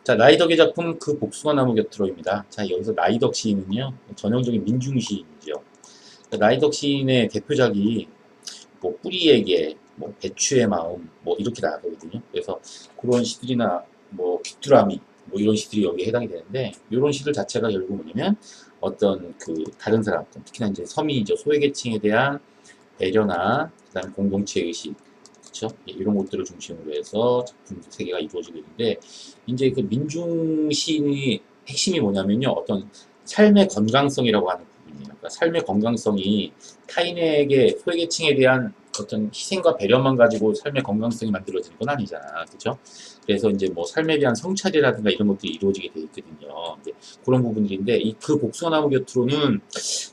자, 라이덕의 작품 그 복숭아 나무 곁으로입니다. 자, 여기서 라이덕 시인은요, 전형적인 민중 시인이죠. 라이덕 시인의 대표작이 뭐 뿌리에게, 뭐 배추의 마음, 뭐 이렇게 나가거든요. 그래서 그런 시들이나 뭐 귀뚜라미, 뭐 이런 시들이 여기에 해당이 되는데, 이런 시들 자체가 결국 뭐냐면 어떤 그 다른 사람, 특히나 이제 서민이죠, 소외계층에 대한 배려나 그다음 공동체 의식, 그렇죠? 이런 것들을 중심으로 해서 작품 세계가 이루어지고 있는데, 이제 그 민중 시인의 핵심이 뭐냐면요, 어떤 삶의 건강성이라고 하는 부분이에요. 그러니까 삶의 건강성이 타인에게 소외계층에 대한 어떤 희생과 배려만 가지고 삶의 건강성이 만들어지는 건 아니잖아, 그렇죠? 그래서 이제 뭐 삶에 대한 성찰이라든가 이런 것들이 이루어지게 돼 있거든요. 이제 그런 부분들인데, 이 그 복숭아나무 곁으로는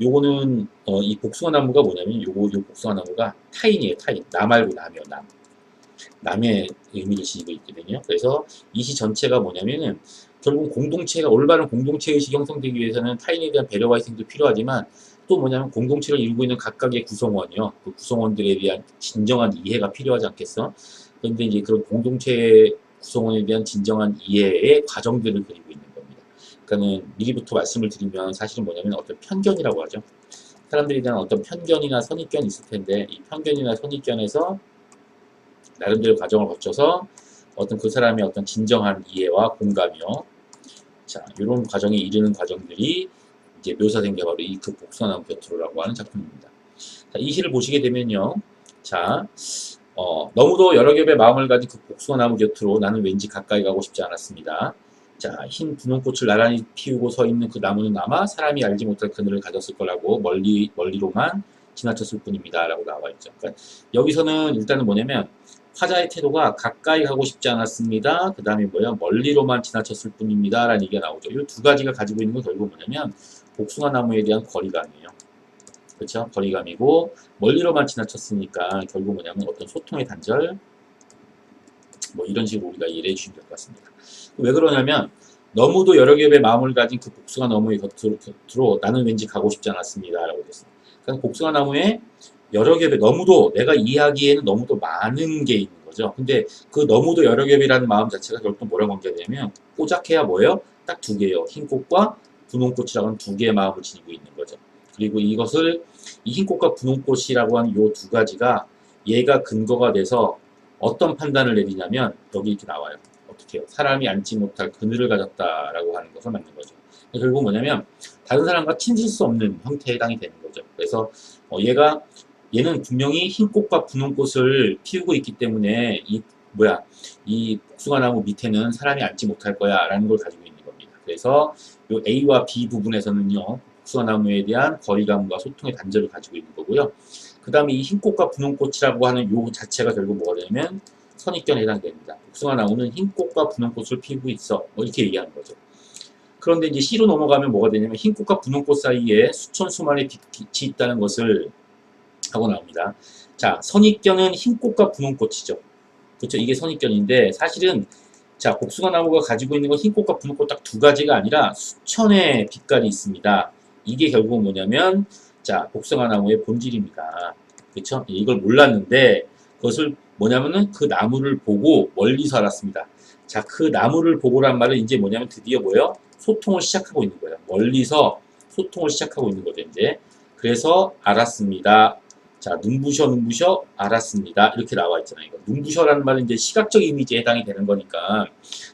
요거는 이 복숭아나무가 뭐냐면 요 복숭아나무가 타인이에요. 타인. 나 말고 남이요. 남. 남의 의미를 지니고 있거든요. 그래서 이 시 전체가 뭐냐면은 결국 공동체가 올바른 공동체 의식이 형성되기 위해서는 타인에 대한 배려와 희생도 필요하지만, 또 뭐냐면 공동체를 이루고 있는 각각의 구성원이요. 그 구성원들에 대한 진정한 이해가 필요하지 않겠어? 그런데 이제 그런 공동체 구성원에 대한 진정한 이해의 과정들을 그리고 있는 겁니다. 그러니까는 미리부터 말씀을 드리면 사실은 뭐냐면 어떤 편견이라고 하죠. 사람들에 대한 어떤 편견이나 선입견이 있을 텐데, 이 편견이나 선입견에서 나름대로 과정을 거쳐서 어떤 그 사람의 어떤 진정한 이해와 공감이요. 자, 이런 과정에 이르는 과정들이 이제 묘사된 게 바로 이 그 복숭아나무 곁으로라고 하는 작품입니다. 자, 이 시를 보시게 되면요. 자, 너무도 여러 겹의 마음을 가진 그 복숭아나무 곁으로 나는 왠지 가까이 가고 싶지 않았습니다. 자, 흰 분홍꽃을 나란히 피우고 서 있는 그 나무는 아마 사람이 알지 못할 그늘을 가졌을 거라고 멀리로만 지나쳤을 뿐입니다. 라고 나와 있죠. 그러니까 여기서는 일단은 뭐냐면 화자의 태도가 가까이 가고 싶지 않았습니다. 그 다음에 뭐야? 멀리로만 지나쳤을 뿐입니다. 라는 얘기가 나오죠. 이 두 가지가 가지고 있는 건 결국 뭐냐면 복숭아나무에 대한 거리감이에요. 그렇죠? 거리감이고, 멀리로만 지나쳤으니까 결국 뭐냐면 어떤 소통의 단절, 뭐 이런 식으로 우리가 이해를 해주시면 될 것 같습니다. 왜 그러냐면 너무도 여러 겹의 마음을 가진 그 복숭아 나무의 곁으로 나는 왠지 가고 싶지 않았습니다. 라고 됐어요. 그러니까 복숭아 나무에 여러 겹의, 너무도 내가 이해하기에는 너무도 많은 게 있는 거죠. 근데 그 너무도 여러 겹이라는 마음 자체가 결국 뭐랑 관계되냐면, 꼬작해야 뭐예요? 딱 두 개예요. 흰 꽃과 분홍 꽃이라고 하는 두 개의 마음을 지니고 있는 거죠. 그리고 이것을 이 흰 꽃과 분홍 꽃이라고 하는 이 두 가지가 얘가 근거가 돼서 어떤 판단을 내리냐면 여기 이렇게 나와요. 어떻게 해요? 사람이 앉지 못할 그늘을 가졌다라고 하는 것을 맞는 거죠. 결국 뭐냐면 다른 사람과 친질 수 없는 형태에 해당이 되는 거죠. 그래서 얘는 분명히 흰 꽃과 분홍 꽃을 피우고 있기 때문에 이 복숭아나무 밑에는 사람이 앉지 못할 거야라는 걸 가지고 있는 겁니다. 그래서 요 A와 B 부분에서는요, 복숭아나무에 대한 거리감과 소통의 단절을 가지고 있는 거고요. 그 다음에 이 흰꽃과 분홍꽃이라고 하는 요 자체가 결국 뭐가 되냐면 선입견에 해당됩니다. 복숭아나무는 흰꽃과 분홍꽃을 피우고 있어. 뭐 이렇게 얘기하는 거죠. 그런데 이제 C로 넘어가면 뭐가 되냐면 흰꽃과 분홍꽃 사이에 수천 수만의 빛이 있다는 것을 하고 나옵니다. 자, 선입견은 흰꽃과 분홍꽃이죠. 그렇죠? 이게 선입견인데 사실은 자, 복숭아나무가 가지고 있는 건 흰꽃과 분홍꽃 딱 두 가지가 아니라 수천의 빛깔이 있습니다. 이게 결국 뭐냐면 자, 복숭아나무의 본질입니다. 그렇죠? 이걸 몰랐는데 그것을 뭐냐면은 그 나무를 보고 멀리서 알았습니다. 자, 그 나무를 보고란 말은 이제 뭐냐면 드디어 뭐예요? 소통을 시작하고 있는 거예요. 멀리서 소통을 시작하고 있는 거죠, 이제. 그래서 알았습니다. 자, 눈부셔 알았습니다. 이렇게 나와 있잖아요. 눈부셔라는 말은 이제 시각적 이미지에 해당이 되는 거니까,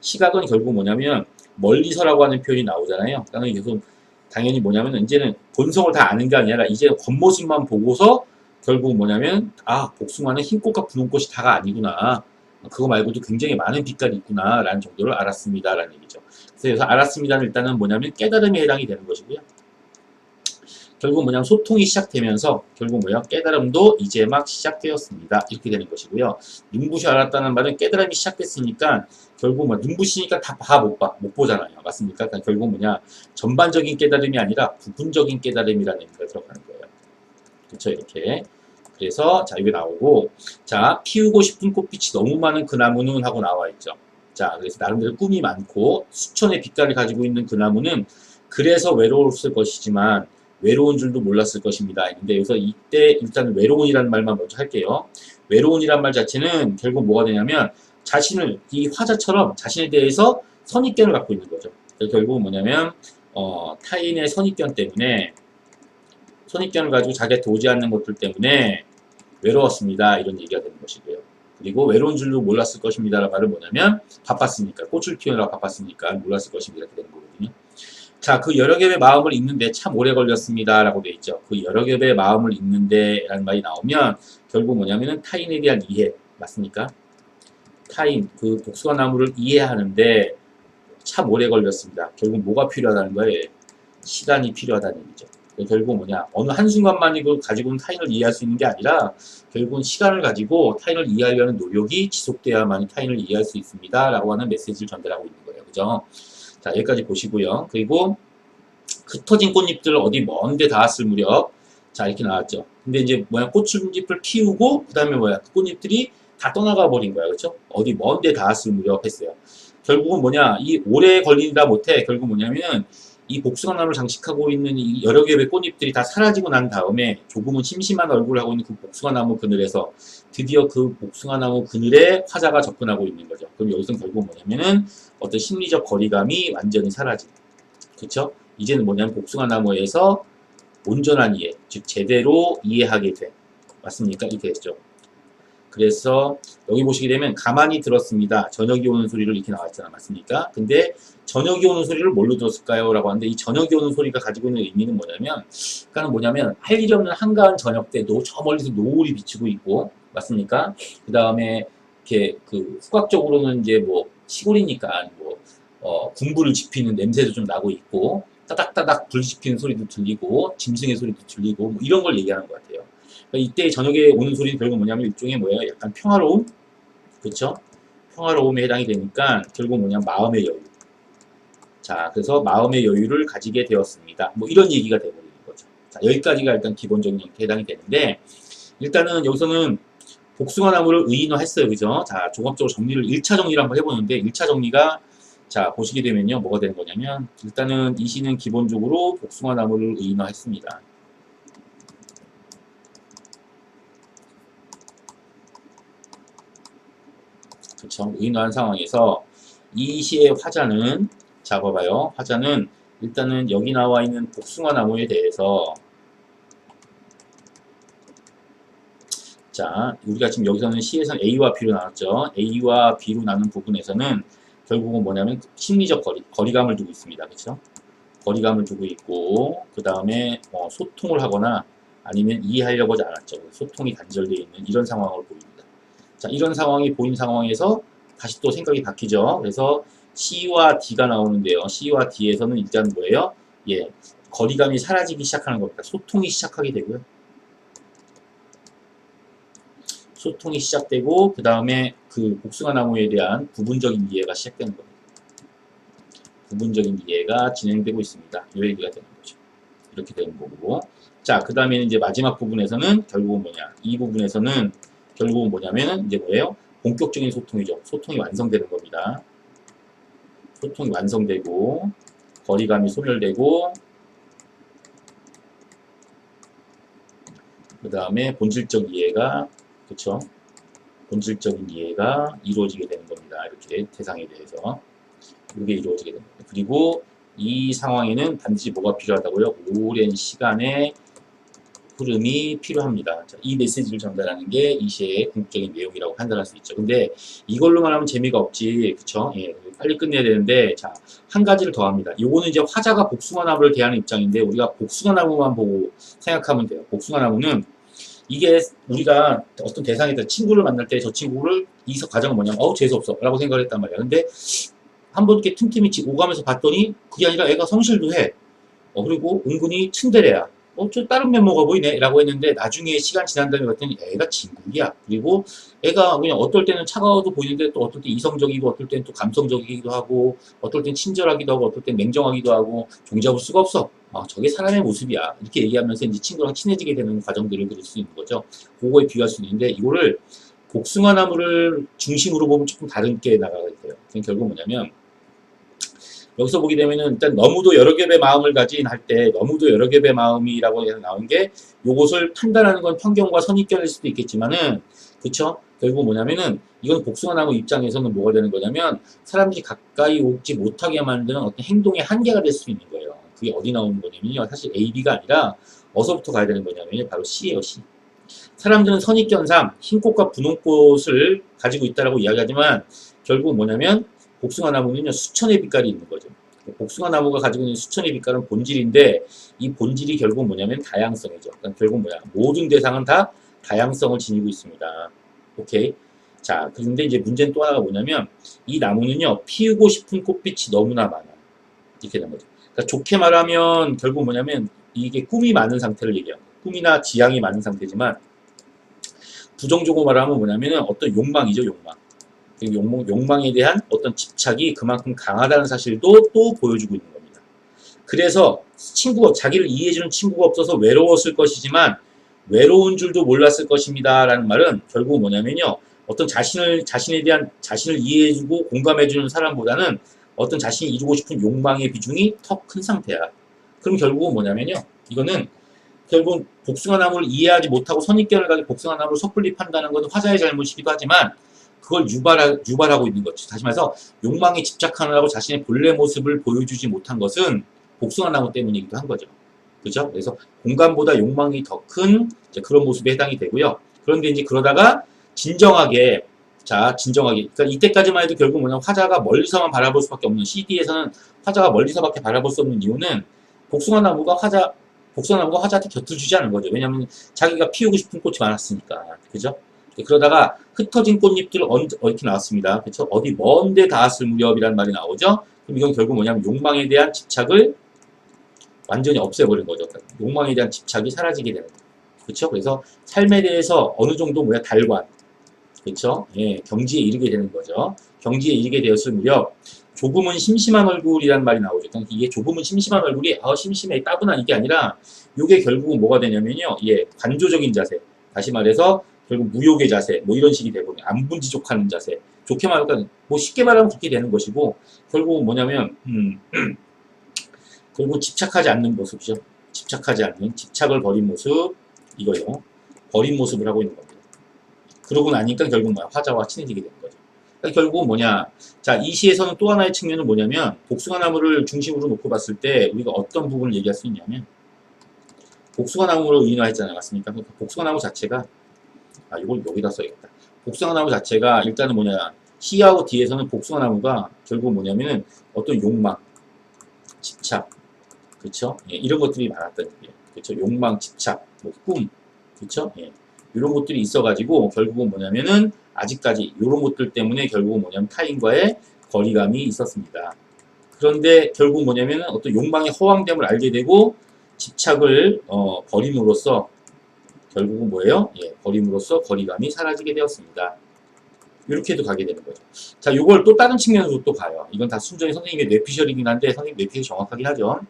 시각은 결국 뭐냐면 멀리서라고 하는 표현이 나오잖아요. 그러니까 계속 당연히 뭐냐면 이제는 본성을 다 아는 게 아니라 이제 겉모습만 보고서 결국 뭐냐면 복숭아는 흰꽃과 분홍꽃이 다가 아니구나. 그거 말고도 굉장히 많은 빛깔이 있구나 라는 정도를 알았습니다 라는 얘기죠. 그래서 알았습니다는 일단은 뭐냐면 깨달음에 해당이 되는 것이고요. 결국 뭐냐면 소통이 시작되면서 결국 깨달음도 이제 막 시작되었습니다. 이렇게 되는 것이고요. 눈부셔 알았다는 말은 깨달음이 시작됐으니까 결국 눈부시니까 다 못 보잖아요. 맞습니까? 그러니까 결국 전반적인 깨달음이 아니라 부분적인 깨달음이라는 의미가 들어가는 거예요. 그렇죠? 이렇게. 그래서 자, 이게 나오고, 자, 피우고 싶은 꽃빛이 너무 많은 그 나무는 하고 나와 있죠. 자, 그래서 나름대로 꿈이 많고 수천의 빛깔을 가지고 있는 그 나무는 그래서 외로웠을 것이지만 외로운 줄도 몰랐을 것입니다. 근데 여기서 이때 일단 외로운이라는 말만 먼저 할게요. 외로운이란 말 자체는 결국 뭐가 되냐면 이 화자처럼 자신에 대해서 선입견을 갖고 있는 거죠. 결국은 뭐냐면, 타인의 선입견을 가지고 자기한테 오지 않는 것들 때문에 외로웠습니다. 이런 얘기가 되는 것이고요. 그리고 외로운 줄도 몰랐을 것입니다. 라는 말은 뭐냐면, 바빴으니까, 꽃을 피우느라 바빴으니까 몰랐을 것입니다. 이렇게 되는 거거든요. 자, 그 여러 겹의 마음을 읽는데 참 오래 걸렸습니다. 라고 되어 있죠. 그 여러 겹의 마음을 읽는데 라는 말이 나오면, 결국 뭐냐면은 타인에 대한 이해. 맞습니까? 타인, 그 복숭아 나무를 이해하는데 참 오래 걸렸습니다. 결국 뭐가 필요하다는 거예요? 시간이 필요하다는 얘기죠. 결국 뭐냐, 어느 한순간만이 가지고는 타인을 이해할 수 있는 게 아니라 결국은 시간을 가지고 타인을 이해하려는 노력이 지속돼야만 타인을 이해할 수 있습니다. 라고 하는 메시지를 전달하고 있는 거예요. 그죠? 자, 여기까지 보시고요. 그리고 흩어진 꽃잎들 어디 먼데 닿았을 무렵, 자, 이렇게 나왔죠. 근데 이제 뭐야, 꽃잎을 피우고, 그 다음에 뭐야, 그 꽃잎들이 다 떠나가 버린 거야. 그렇죠? 어디 먼데 닿았을 무렵 했어요. 결국은 뭐냐, 이 오래 걸리다 못해, 결국 뭐냐면, 이 복숭아나무를 장식하고 있는 이 여러 개의 꽃잎들이 다 사라지고 난 다음에 조금은 심심한 얼굴을 하고 있는 그 복숭아나무 그늘에서 드디어 그 복숭아나무 그늘에 화자가 접근하고 있는 거죠. 그럼 여기서 결국 뭐냐면은 어떤 심리적 거리감이 완전히 사라진. 그쵸? 이제는 뭐냐면 복숭아나무에서 온전한 이해, 즉 제대로 이해하게 돼. 맞습니까? 이렇게 됐죠. 그래서 여기 보시게 되면 가만히 들었습니다. 저녁이 오는 소리를 이렇게 나왔잖아. 맞습니까? 근데 저녁이 오는 소리를 뭘로 들었을까요? 라고 하는데 이 저녁이 오는 소리가 가지고 있는 의미는 뭐냐면 그러니까 뭐냐면 할 일이 없는 한가한 저녁 때 저 멀리서 노을이 비치고 있고 맞습니까? 그 다음에 이렇게 그 후각적으로는 이제 뭐 시골이니까 뭐 군부를 지피는 냄새도 좀 나고 있고 따닥따닥 불 지피는 소리도 들리고 짐승의 소리도 들리고 뭐 이런 걸 얘기하는 것 같아요. 그러니까 이때 저녁에 오는 소리는 결국 뭐냐면 일종의 뭐예요? 약간 평화로움? 그쵸? 평화로움에 해당이 되니까 결국 뭐냐면 마음의 여유. 자, 그래서 마음의 여유를 가지게 되었습니다. 뭐 이런 얘기가 되어버리는 거죠. 자, 여기까지가 일단 기본적인 형태에 해당이 되는데 일단은 여기서는 복숭아 나무를 의인화했어요. 그죠? 자, 종합적으로 정리를 1차 정리를 한번 해보는데 1차 정리가 자, 보시게 되면요. 뭐가 되는 거냐면 일단은 이 시는 기본적으로 복숭아 나무를 의인화했습니다. 그쵸? 의인화한 상황에서 이 시의 화자는 자, 봐봐요. 화자는 일단은 여기 나와 있는 복숭아 나무에 대해서 자, 우리가 지금 여기서는 시에서는 A와 B로 나눴죠. A와 B로 나눈 부분에서는 결국은 뭐냐면 심리적 거리감을 두고 있습니다. 그렇죠? 거리감을 두고 있고 그 다음에 소통을 하거나 아니면 이해하려고 하지 않았죠. 소통이 단절되어 있는 이런 상황을 보입니다. 자, 이런 상황이 보인 상황에서 다시 또 생각이 바뀌죠. 그래서 C와 D가 나오는데요. C와 D에서는 일단 뭐예요? 예, 거리감이 사라지기 시작하는 겁니다. 소통이 시작하게 되고요. 소통이 시작되고 그 다음에 그 복숭아 나무에 대한 부분적인 이해가 시작되는 겁니다. 부분적인 이해가 진행되고 있습니다. 이 얘기가 되는 거죠. 이렇게 되는 거고 자, 그 다음에는 이제 마지막 부분에서는 결국은 뭐냐 이 부분에서는 결국은 뭐냐면은 이제 뭐예요? 본격적인 소통이죠. 소통이 완성되는 겁니다. 소통이 완성되고 거리감이 소멸되고 그 다음에 본질적 이해가 그쵸? 본질적인 이해가 이루어지게 되는 겁니다. 이렇게 대상에 대해서 이게 이루어지게 됩니다. 그리고 이 상황에는 반드시 뭐가 필요하다고요? 오랜 시간의 흐름이 필요합니다. 자, 이 메시지를 전달하는 게 이 시의 궁극적인 내용이라고 판단할 수 있죠. 근데 이걸로만 하면 재미가 없지, 그쵸? 예, 빨리 끝내야 되는데, 자, 한 가지를 더 합니다. 요거는 이제 화자가 복숭아 나무를 대하는 입장인데, 우리가 복숭아 나무만 보고 생각하면 돼요. 복숭아 나무는 이게 우리가 어떤 대상에다 친구를 만날 때 저 친구를 이 과정은 뭐냐면 재수없어 라고 생각을 했단 말이야. 근데 한번 이렇게 틈틈이 오가면서 봤더니 그게 아니라 애가 성실도 해. 그리고 은근히 츤데레야. 저 다른 면모가 보이네 라고 했는데 나중에 시간 지난 다음에 봤더니 애가 진국이야. 그리고 애가 그냥 어떨 때는 차가워도 보이는데 또 어떨 때 이성적이고 어떨 때는 또 감성적이기도 하고 어떨 땐 친절하기도 하고 어떨 땐 냉정하기도 하고 종잡을 수가 없어. 저게 사람의 모습이야. 이렇게 얘기하면서 이제 친구랑 친해지게 되는 과정들을 그릴 수 있는 거죠. 그거에 비유할 수 있는데 이거를 복숭아 나무를 중심으로 보면 조금 다르게 나가야 돼요. 결국 뭐냐면 여기서 보게 되면은 일단 너무도 여러 겹의 마음을 가진 할 때 너무도 여러 겹의 마음이라고 해서 나온 게 요것을 판단하는 건 편견과 선입견일 수도 있겠지만은 그쵸? 결국 뭐냐면은 이건 복숭아나무 입장에서는 뭐가 되는 거냐면 사람들이 가까이 오지 못하게 만드는 어떤 행동의 한계가 될 수 있는 거예요. 그게 어디 나오는 거냐면요. 사실 A, B가 아니라 어디서부터 가야 되는 거냐면요. 바로 C예요, C. 사람들은 선입견상 흰꽃과 분홍꽃을 가지고 있다라고 이야기하지만 결국 뭐냐면 복숭아 나무는요 수천의 빛깔이 있는 거죠. 복숭아 나무가 가지고 있는 수천의 빛깔은 본질인데 이 본질이 결국 뭐냐면 다양성이죠. 그러니까 결국 뭐야 모든 대상은 다 다양성을 지니고 있습니다. 오케이. 자, 그런데 이제 문제는 또 하나가 뭐냐면 이 나무는요 피우고 싶은 꽃빛이 너무나 많아. 이렇게 된 거죠. 그러니까 좋게 말하면 결국 뭐냐면 이게 꿈이 많은 상태를 얘기하는 거예요. 꿈이나 지향이 많은 상태지만 부정적으로 말하면 뭐냐면은 어떤 욕망이죠, 욕망. 욕망에 대한 어떤 집착이 그만큼 강하다는 사실도 또 보여주고 있는 겁니다. 그래서 자기를 이해해주는 친구가 없어서 외로웠을 것이지만 외로운 줄도 몰랐을 것입니다. 라는 말은 결국 뭐냐면요. 어떤 자신에 대한 자신을 이해해주고 공감해주는 사람보다는 어떤 자신이 이루고 싶은 욕망의 비중이 더 큰 상태야. 그럼 결국은 뭐냐면요. 이거는 결국 복숭아나무를 이해하지 못하고 선입견을 가지고 복숭아나무를 섣불리 판다는 것은 화자의 잘못이기도 하지만 그걸 유발하고 있는 거죠. 다시 말해서 욕망에 집착하느라고 자신의 본래 모습을 보여주지 못한 것은 복숭아나무 때문이기도 한 거죠. 그죠? 그래서 공감보다 욕망이 더 큰 그런 모습에 해당이 되고요. 그런데 이제 그러다가 진정하게 그러니까 이때까지만 해도 결국 뭐냐면 화자가 멀리서만 바라볼 수밖에 없는 CD에서는 화자가 멀리서밖에 바라볼 수 없는 이유는 복숭아나무가 화자한테 곁을 주지 않은 거죠. 왜냐하면 자기가 피우고 싶은 꽃이 많았으니까. 그죠? 그러다가 흩어진 꽃잎들 이렇게 나왔습니다. 그렇죠? 어디 먼데 닿았을 무렵이라는 말이 나오죠? 그럼 이건 결국 뭐냐면 욕망에 대한 집착을 완전히 없애버린 거죠. 욕망에 대한 집착이 사라지게 되는 거죠. 그렇죠? 그래서 삶에 대해서 어느 정도 달관, 그렇죠? 예, 경지에 이르게 되는 거죠. 경지에 이르게 되었을 무렵 조금은 심심한 얼굴이라는 말이 나오죠. 그러니까 이게 조금은 심심한 얼굴이 심심해 따분한 이게 아니라 이게 결국은 뭐가 되냐면요. 예, 관조적인 자세. 다시 말해서 결국 무욕의 자세, 이런 식이 되거든요. 안분지족하는 자세. 좋게 말하면 쉽게 말하면 그렇게 되는 것이고 결국은 뭐냐면 결국 집착하지 않는 모습이죠. 집착하지 않는 집착을 버린 모습 이거요. 버린 모습을 하고 있는 겁니다. 그러고 나니까 결국 화자와 친해지게 되는 거죠. 그러니까 결국은 자, 이 시에서는 또 하나의 측면은 뭐냐면 복숭아나무를 중심으로 놓고 봤을 때 우리가 어떤 부분을 얘기할 수 있냐면 복숭아나무로 인화했잖아요. 맞습니까? 그러니까 복숭아나무 자체가 이걸 여기다 써야겠다. 복숭아나무 자체가 일단은 시하고 뒤에서는 복숭아나무가 결국 뭐냐면은 어떤 욕망, 집착, 그렇죠? 예, 이런 것들이 많았다는 얘기예요. 그렇죠? 욕망, 집착, 꿈, 그렇죠? 예, 이런 것들이 있어가지고 결국은 뭐냐면은 아직까지 이런 것들 때문에 결국은 뭐냐면 타인과의 거리감이 있었습니다. 그런데 결국 뭐냐면은 어떤 욕망의 허황됨을 알게 되고 집착을 버림으로써 결국은 뭐예요? 예, 버림으로써 거리감이 사라지게 되었습니다. 이렇게도 가게 되는 거죠. 자, 요걸 또 다른 측면으로 또 가요. 이건 다 순전히 선생님의 뇌피셜이긴 한데 선생님 뇌피셜이 정확하긴 하죠.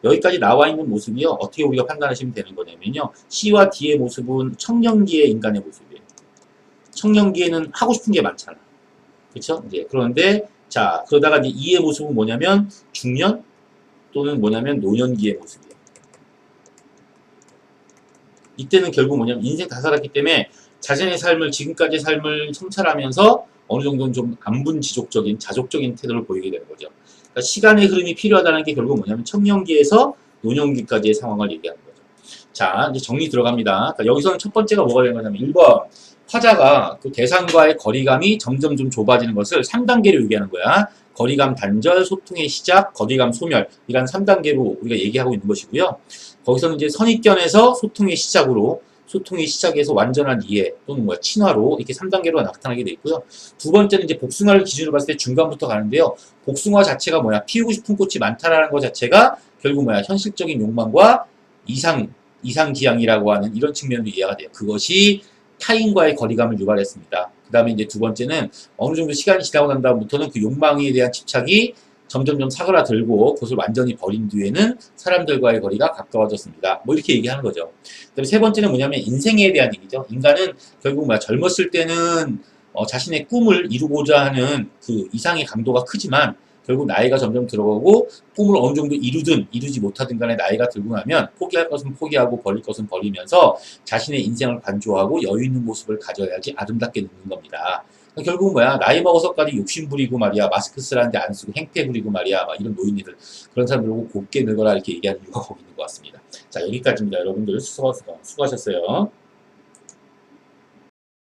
여기까지 나와 있는 모습이요. 어떻게 우리가 판단하시면 되는 거냐면요. C와 D의 모습은 청년기의 인간의 모습이에요. 청년기에는 하고 싶은 게 많잖아. 그렇죠? 이제 그런데 자, 그러다가 이제 E의 모습은 뭐냐면 중년 또는 뭐냐면 노년기의 모습이에요. 이때는 결국 뭐냐면 인생 다 살았기 때문에 자신의 삶을 지금까지의 삶을 성찰하면서 어느 정도는 좀 안분지족적인 자족적인 태도를 보이게 되는 거죠. 그러니까 시간의 흐름이 필요하다는 게 결국 뭐냐면 청년기에서 노년기까지의 상황을 얘기하는 거죠. 자, 이제 정리 들어갑니다. 그러니까 여기서는 첫 번째가 뭐가 되는 거냐면 1번 화자가 그 대상과의 거리감이 점점 좀 좁아지는 것을 3단계로 얘기하는 거야. 거리감 단절, 소통의 시작, 거리감 소멸 이런 3단계로 우리가 얘기하고 있는 것이고요. 거기서는 이제 선입견에서 소통의 시작에서 완전한 이해 또는 친화로 이렇게 3단계로 나타나게 돼 있고요. 두 번째는 이제 복숭아를 기준으로 봤을 때 중간부터 가는데요. 복숭아 자체가 피우고 싶은 꽃이 많다라는 것 자체가 결국 현실적인 욕망과 이상기양이라고 하는 이런 측면으로 이해가 돼요. 그것이 타인과의 거리감을 유발했습니다. 그 다음에 이제 두 번째는 어느 정도 시간이 지나고 난 다음부터는 그 욕망에 대한 집착이 점점점 사그라들고 그것을 완전히 버린 뒤에는 사람들과의 거리가 가까워졌습니다. 이렇게 얘기하는 거죠. 그다음에 세 번째는 뭐냐면 인생에 대한 얘기죠. 인간은 결국 젊었을 때는 자신의 꿈을 이루고자 하는 그 이상의 강도가 크지만 결국 나이가 점점 들어가고 꿈을 어느 정도 이루든 이루지 못하든 간에 나이가 들고 나면 포기할 것은 포기하고 버릴 것은 버리면서 자신의 인생을 관조하고 여유 있는 모습을 가져야지 아름답게 늙는 겁니다. 결국은 뭐야? 나이 먹어서까지 욕심 부리고 말이야. 마스크 쓰라는데 안 쓰고 행패 부리고 말이야. 막 이런 노인네들. 그런 사람들 보고 곱게 늙어라 이렇게 얘기하는 이유가 거기 있는 것 같습니다. 자, 여기까지입니다. 여러분들 수고하셨어요.